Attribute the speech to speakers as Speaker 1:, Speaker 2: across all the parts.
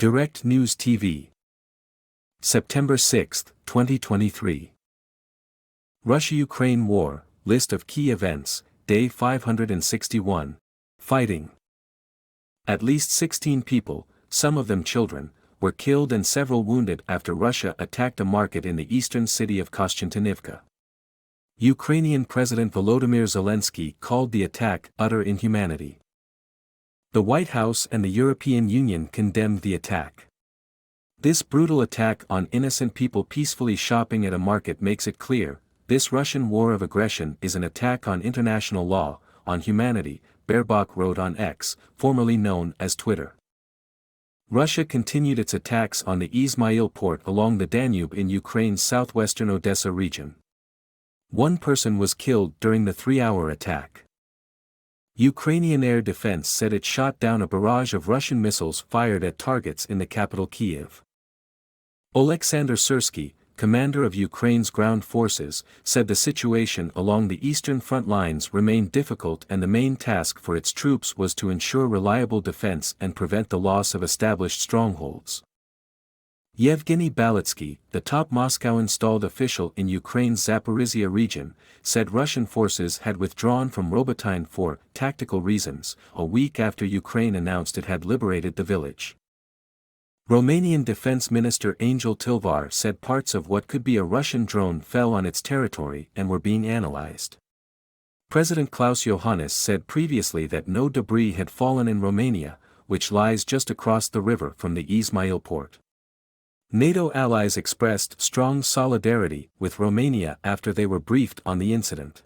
Speaker 1: Direct News TV. September 6, 2023. Russia-Ukraine War, List of Key Events, Day 561. Fighting. At least 16 people, some of them children, were killed and several wounded after Russia attacked a market in the eastern city of Kostiantynivka. Ukrainian President Volodymyr Zelensky called the attack utter inhumanity. The White House and the European Union condemned the attack. This brutal attack on innocent people peacefully shopping at a market makes it clear, this Russian war of aggression is an attack on international law, on humanity, Baerbock wrote on X, formerly known as Twitter. Russia continued its attacks on the Izmail port along the Danube in Ukraine's southwestern Odessa region. One person was killed during the 3-hour attack. Ukrainian air defense said it shot down a barrage of Russian missiles fired at targets in the capital Kyiv. Oleksandr Syrsky, commander of Ukraine's ground forces, said the situation along the eastern front lines remained difficult and the main task for its troops was to ensure reliable defense and prevent the loss of established strongholds. Yevgeny Balitsky, the top Moscow-installed official in Ukraine's Zaporizhia region, said Russian forces had withdrawn from Robotyne for tactical reasons, a week after Ukraine announced it had liberated the village. Romanian Defense Minister Angel Tilvar said parts of what could be a Russian drone fell on its territory and were being analyzed. President Klaus Iohannis said previously that no debris had fallen in Romania, which lies just across the river from the Izmail port. NATO allies expressed strong solidarity with Romania after they were briefed on the incident.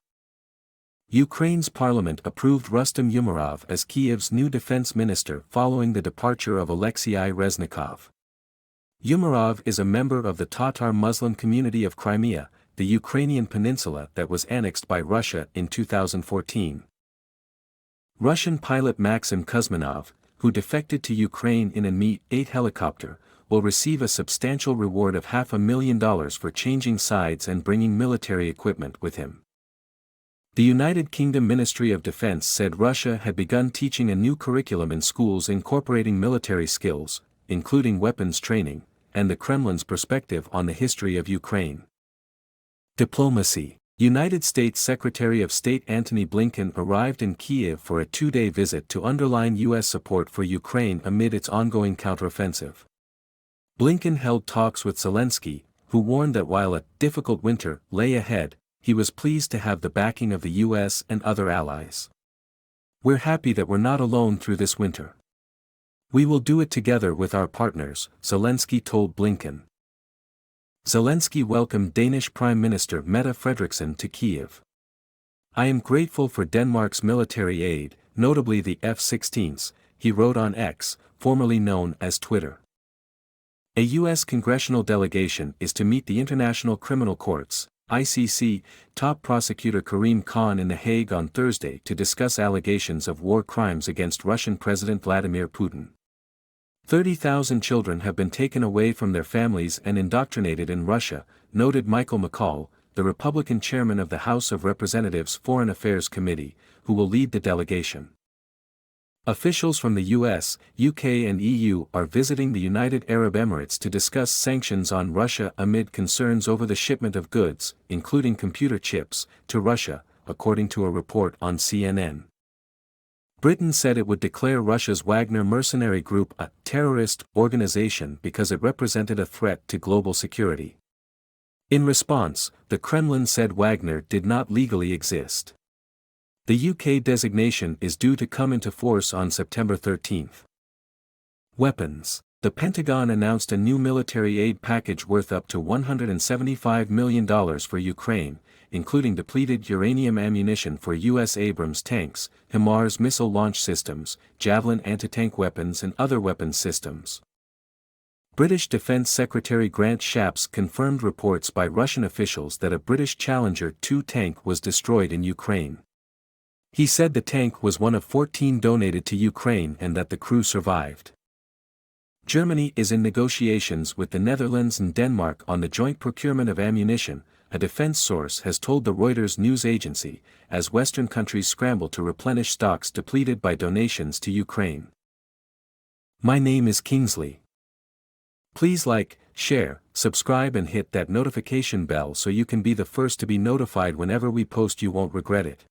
Speaker 1: Ukraine's parliament approved Rustem Umerov as Kyiv's new defense minister following the departure of Alexei Reznikov. Umerov is a member of the Tatar Muslim community of Crimea, the Ukrainian peninsula that was annexed by Russia in 2014. Russian pilot Maxim Kuzminov, who defected to Ukraine in a Mi-8 helicopter, will receive a substantial reward of $500,000 for changing sides and bringing military equipment with him. The United Kingdom Ministry of Defense said Russia had begun teaching a new curriculum in schools incorporating military skills, including weapons training, and the Kremlin's perspective on the history of Ukraine. Diplomacy. United States Secretary of State Antony Blinken arrived in Kyiv for a 2-day visit to underline U.S. support for Ukraine amid its ongoing counteroffensive. Blinken held talks with Zelensky, who warned that while a difficult winter lay ahead, he was pleased to have the backing of the U.S. and other allies. "We're happy that we're not alone through this winter. We will do it together with our partners," Zelensky told Blinken. Zelensky welcomed Danish Prime Minister Mette Frederiksen to Kyiv. "I am grateful for Denmark's military aid, notably the F-16s, he wrote on X, formerly known as Twitter. A U.S. congressional delegation is to meet the International Criminal Court's ICC top prosecutor Karim Khan in The Hague on Thursday to discuss allegations of war crimes against Russian President Vladimir Putin. 30,000 children have been taken away from their families and indoctrinated in Russia, noted Michael McCaul, the Republican chairman of the House of Representatives Foreign Affairs Committee, who will lead the delegation. Officials from the US, UK and EU are visiting the United Arab Emirates to discuss sanctions on Russia amid concerns over the shipment of goods, including computer chips, to Russia, according to a report on CNN. Britain said it would declare Russia's Wagner mercenary group a terrorist organization because it represented a threat to global security. In response, the Kremlin said Wagner did not legally exist. The UK designation is due to come into force on September 13. Weapons. The Pentagon announced a new military aid package worth up to $175 million for Ukraine, including depleted uranium ammunition for U.S. Abrams tanks, HIMARS missile launch systems, Javelin anti-tank weapons and other weapons systems. British Defence Secretary Grant Shapps confirmed reports by Russian officials that a British Challenger 2 tank was destroyed in Ukraine. He said the tank was one of 14 donated to Ukraine and that the crew survived. Germany is in negotiations with the Netherlands and Denmark on the joint procurement of ammunition, a defense source has told the Reuters news agency, as Western countries scramble to replenish stocks depleted by donations to Ukraine. My name is Kingsley. Please like, share, subscribe and hit that notification bell so you can be the first to be notified whenever we post. You won't regret it.